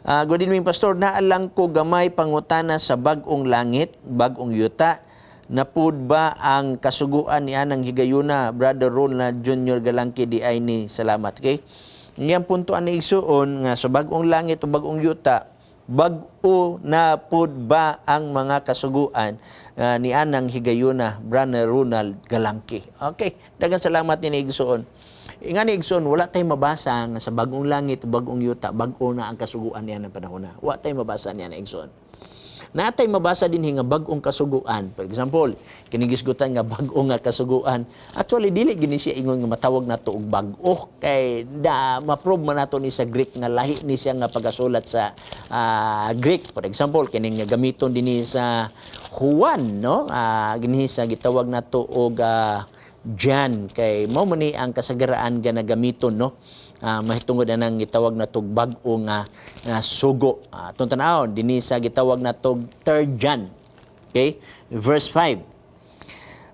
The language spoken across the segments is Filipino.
Good evening, Pastor. Naalang ko gamay pangutana sa bagong langit, bagong yuta. Napud ba ang kasuguan ni Anang Higayuna, Brother Ronald Jr. Galangki di ay ni salamat. Okay? Ngayang puntoan ni igsuon nga sa bagong langit o bagong yuta, bag-o na pud ba ang mga kasuguan ni Anang Higayuna, Brother Ronald Galangki. Okay, daghang salamat ni igsuon. Nga ni igsoon, wala tayong mabasa nga sa bagong langit, bagong yuta, bago na ang kasuguan niya ng panahon na. Wala tayong mabasa niya na igsoon. Natay mabasa din nga bagong kasuguan. For example, kinigisgutan nga bagong nga kasuguan. Actually, dili gini siya ingon nga matawag na to og bag-o. Kay ma-prove man nato ni sa Greek nga lahi ni siya nga pagasulat sa Greek. For example, kining nga gamiton din sa Juan, no? Gini sa gitawag na to og Jan, kay mao man ni ang kasagaraan nga nagamiton, no? Mahitungod na nang gitawag na tog bag-o nga sugo. Itong tanawon, dinhi sa gitawag na tog 3 John. Okay? Verse 5.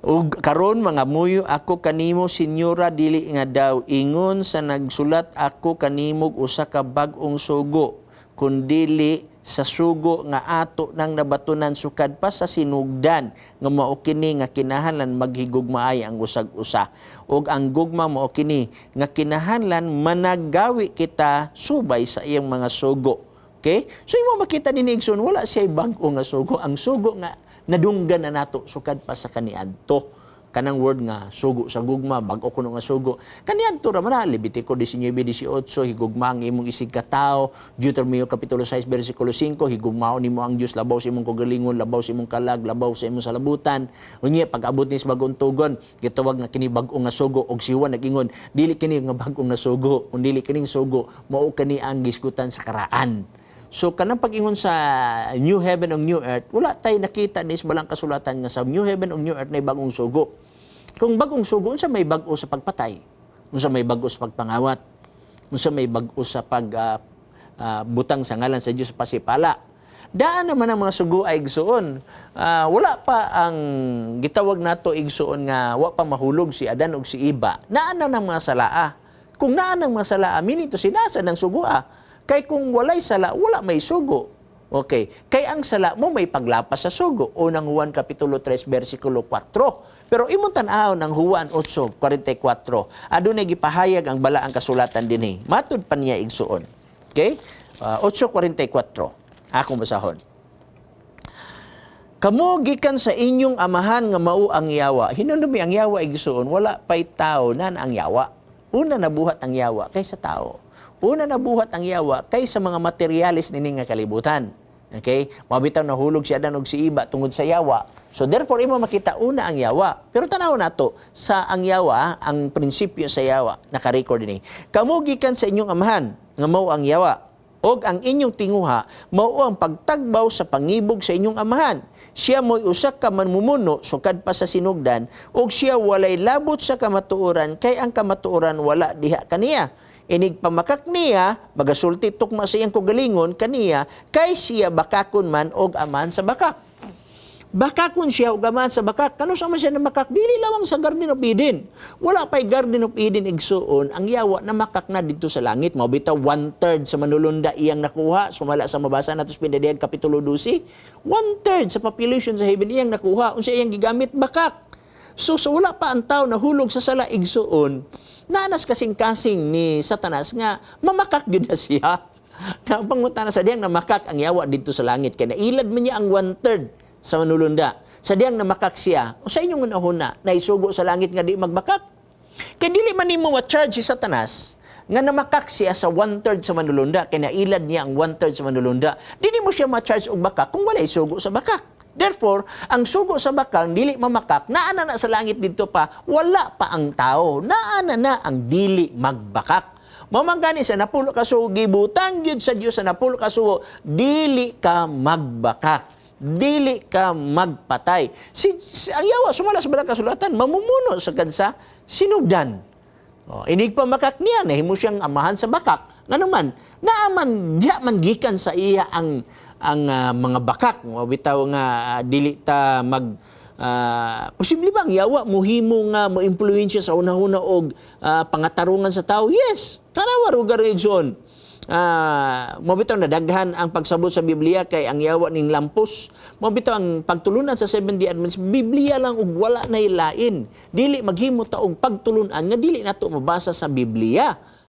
Ug karon mga muyo ako kanimo, senyora, dili nga daw ingon sa nagsulat ako kanimo usa ka bag-ong sugo, kundili sa sugo nga ato nang nabatunan sukad pa sa sinugdan nga mao kini nga kinahanglan maghigugmaay ang usag-usa, ug ang gugma mao kini nga kinahanglan managawi kita subay sa iyang mga sugo. Okay? So imo makita ni Nixon, wala siya bag-o nga sugo, ang sugo nga nadunggan na nato sukad pa sa kaniadto. Kanang word nga sugo sa gugma, bag-o kuno nga sugo. Kaniadto ra man na Levitico 19:18, higugma ang imong isig ka tawo. Deuteronomio kapitulo 6 bersikulo 5, higugmaon nimo ang Dios, labaw sa imong kagalingon, labaw sa imong kalag, labaw sa imong salabutan. Unya pag-abot ni sa bagong tugon, gitawag nga kini bag-o nga sugo, og si Juan nag-ingon, dili kini nga bag-o nga sugo, kun dili kining sugo, mao kani ang gisgutan sa karaan. So kanang pag-ingon sa new heaven ug new earth, wala tay nakita ni sa balang kasulatan nga sa new heaven ug new earth na bagong sugo. Kung bagong sugo, unsa may bag-o sa pagpatay, unsa may bag-o sa pagpangawat, unsa may bag-o sa butang sa ngalan sa Dios sa pasipala. Daan naman ang mga sugo ay igsuon. Wala pa ang gitawag nato igsuon nga wa pa mahulog si Adan ug si Eva. Naan na ng mga salaa. Kung naan ng mga salaa, minito sinasa ng sugoa. Kay kung walay sala, wala may sugo. Okay. Kay ang sala mo may paglapas sa sugo. Unang Juan kapitulo 3 bersikulo 4. Pero imong tan-aw ng Juan 8:44. Adunay gipahayag ang balaang kasulatan dinhi. Matud pa niya igsuon. Okay? 8:44. Akong basahon. Kamo gikan sa inyong amahan nga mao ang yawa. Hinumdumi ang yawa igsuon, wala pay tao nan ang yawa. Una nabuhat ang yawa kaysa tao. Una nabuhat ang yawa kaysa mga materialis nini nga kalibutan. Okay? Mabitaw nahulog si Adan ug si Eva tungod sa yawa. So therefore imo makita una ang yawa. Pero tanaw nato sa ang yawa, ang prinsipyo sa yawa naka-record ni. Kamo gikan sa inyong amahan nga mao ang yawa. Og ang inyong tinguha mao ang pagtagbaw sa pangibog sa inyong amahan. Siya mo'y usak ka manmumuno sukad pa sa sinugdan, og siya walay labot sa kamatuoran, kay ang kamatuoran wala diha kaniya. Inig pamakak niya, magasulti tukma sa iyang kugalingon kaniya, kay siya bakakon man og aman sa bakak. Bakakon siya og aman sa bakak. Kano sa man siya na bakak? Dili lawang sa Garden of Eden. Wala pa'y Garden of Eden igsuon, ang yawa na makak na dito sa langit. Mabitaw 1/3 sa manulunda iyang nakuha. Sumala sa mabasa nato sa Pinadiyag kapitulo 12. 1/3 sa population sa heaven iyang nakuha. Unsa iyang gigamit? Bakak. So wala pa ang tao na hulog sa sala igsuon. Nanas kasing-kasing ni Satanas nga mamakak gyud na siya. Nga pangutana sa diyang namakak ang yawa dito sa langit. Kaya nailad man niya ang 1/3 sa manulunda. Sa diyang namakak siya, o sa inyong unahuna, na isugo sa langit nga di magbakak. Kaya dili man nimo ma-charge si Satanas nga namakak siya sa 1/3 sa manulunda, kaya nailad niya ang 1/3 sa manulunda. Dili mo siya ma-charge og bakak kung wala isugo sa bakak. Therefore, ang sugo sa bakang dili mamakak, naana na sa langit dito pa, wala pa ang tao, naana na ang dili magbakak. Mamangani sa napulo ka sugo, gibutang gyud sa Dios sa napulo ka sugo, dili ka magbakak. Dili ka magpatay. Ang yawa, sumala sa balang kasulatan, mamumuno sa kansa sinugdan. Inig pa makak niya, nahimo siyang amahan sa bakak. Nga naman, naaman, diya man gikan sa iya ang mga bakak. Bitaw nga, dili ta posible ba ang yawa, muhimo nga, mo-impluensya sa una-una og pangatarungan sa tao? Yes. Tanawa, rugar igsoon. mo bitaw nadaghan ang pagsabot sa Biblia kay ang yawa ning lampos. Mo bitaw ang pagtulunan sa Seventh-day Adventist Biblia lang ug wala nay lain. Dili maghimo ta og pagtulunan nga dili nato mabasa sa Biblia.